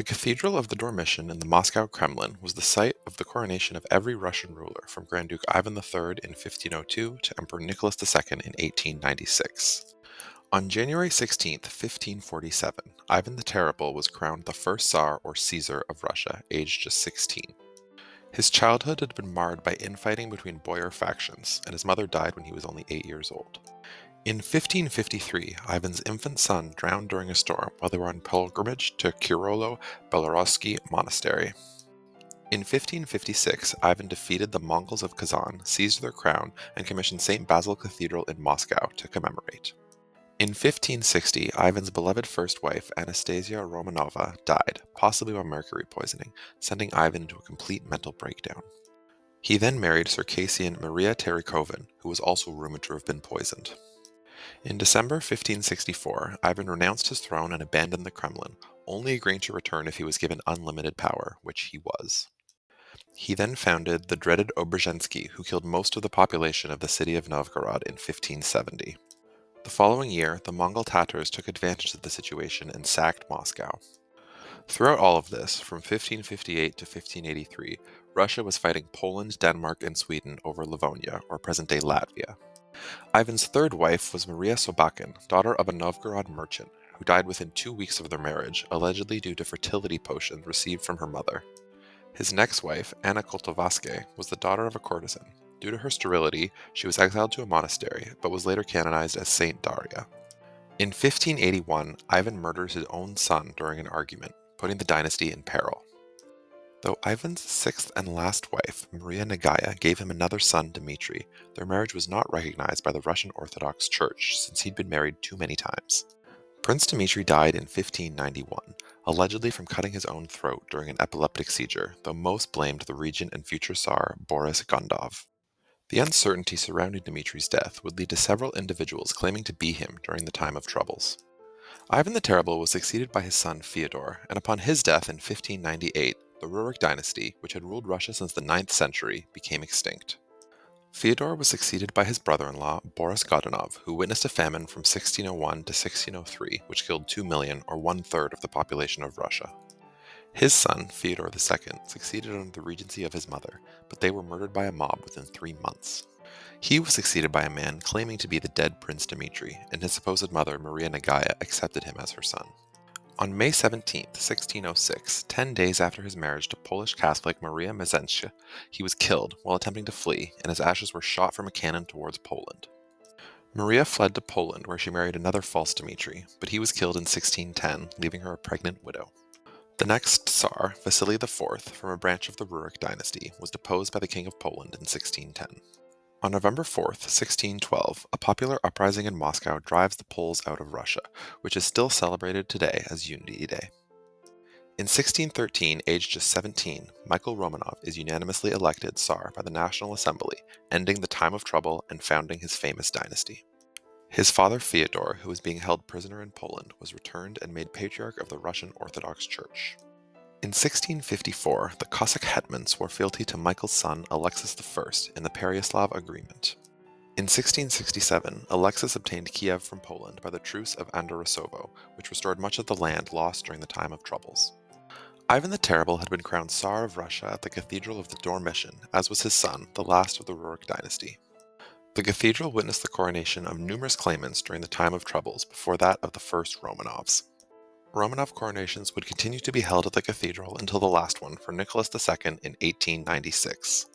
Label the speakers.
Speaker 1: The Cathedral of the Dormition in the Moscow Kremlin was the site of the coronation of every Russian ruler from Grand Duke Ivan III in 1502 to Emperor Nicholas II in 1896. On January 16, 1547, Ivan the Terrible was crowned the first Tsar or Caesar of Russia, aged just 16. His childhood had been marred by infighting between boyar factions, and his mother died when he was only 8 years old. In 1553, Ivan's infant son drowned during a storm while they were on pilgrimage to Kirolo-Belorussky Monastery. In 1556, Ivan defeated the Mongols of Kazan, seized their crown, and commissioned St. Basil Cathedral in Moscow to commemorate. In 1560, Ivan's beloved first wife, Anastasia Romanova, died, possibly by mercury poisoning, sending Ivan into a complete mental breakdown. He then married Circassian Maria Terikovan, who was also rumored to have been poisoned. In December 1564, Ivan renounced his throne and abandoned the Kremlin, only agreeing to return if he was given unlimited power, which he was. He then founded the dreaded Obrzhensky, who killed most of the population of the city of Novgorod in 1570. The following year, the Mongol Tatars took advantage of the situation and sacked Moscow. Throughout all of this, from 1558 to 1583, Russia was fighting Poland, Denmark, and Sweden over Livonia, or present-day Latvia. Ivan's third wife was Maria Sobakin, daughter of a Novgorod merchant, who died within 2 weeks of their marriage, allegedly due to fertility potions received from her mother. His next wife, Anna Koltovaske, was the daughter of a courtesan. Due to her sterility, she was exiled to a monastery, but was later canonized as Saint Daria. In 1581, Ivan murders his own son during an argument, putting the dynasty in peril. Though Ivan's sixth and last wife, Maria Nagaya, gave him another son, Dmitry, their marriage was not recognized by the Russian Orthodox Church since he'd been married too many times. Prince Dmitry died in 1591, allegedly from cutting his own throat during an epileptic seizure, though most blamed the regent and future Tsar Boris Godunov. The uncertainty surrounding Dmitry's death would lead to several individuals claiming to be him during the time of troubles. Ivan the Terrible was succeeded by his son Fyodor, and upon his death in 1598, the Rurik dynasty, which had ruled Russia since the 9th century, became extinct. Fyodor was succeeded by his brother-in-law, Boris Godunov, who witnessed a famine from 1601 to 1603, which killed 2 million, or 1/3 of the population of Russia. His son, Fyodor II, succeeded under the regency of his mother, but they were murdered by a mob within 3 months. He was succeeded by a man claiming to be the dead Prince Dmitry, and his supposed mother, Maria Nagaya, accepted him as her son. On May 17, 1606, 10 days after his marriage to Polish Catholic Maria Mezentska, he was killed while attempting to flee, and his ashes were shot from a cannon towards Poland. Maria fled to Poland, where she married another false Dmitry, but he was killed in 1610, leaving her a pregnant widow. The next Tsar, Vasily IV, from a branch of the Rurik dynasty, was deposed by the King of Poland in 1610. On November 4th, 1612, a popular uprising in Moscow drives the Poles out of Russia, which is still celebrated today as Unity Day. In 1613, aged just 17, Michael Romanov is unanimously elected Tsar by the National Assembly, ending the time of trouble and founding his famous dynasty. His father Fyodor, who was being held prisoner in Poland, was returned and made Patriarch of the Russian Orthodox Church. In 1654, the Cossack hetman swore fealty to Michael's son Alexis I in the Pereyaslav Agreement. In 1667, Alexis obtained Kiev from Poland by the Truce of Andorosovo, which restored much of the land lost during the time of troubles. Ivan the Terrible had been crowned Tsar of Russia at the Cathedral of the Dormition, as was his son, the last of the Rurik dynasty. The cathedral witnessed the coronation of numerous claimants during the time of troubles before that of the first Romanovs. Romanov coronations would continue to be held at the cathedral until the last one for Nicholas II in 1896.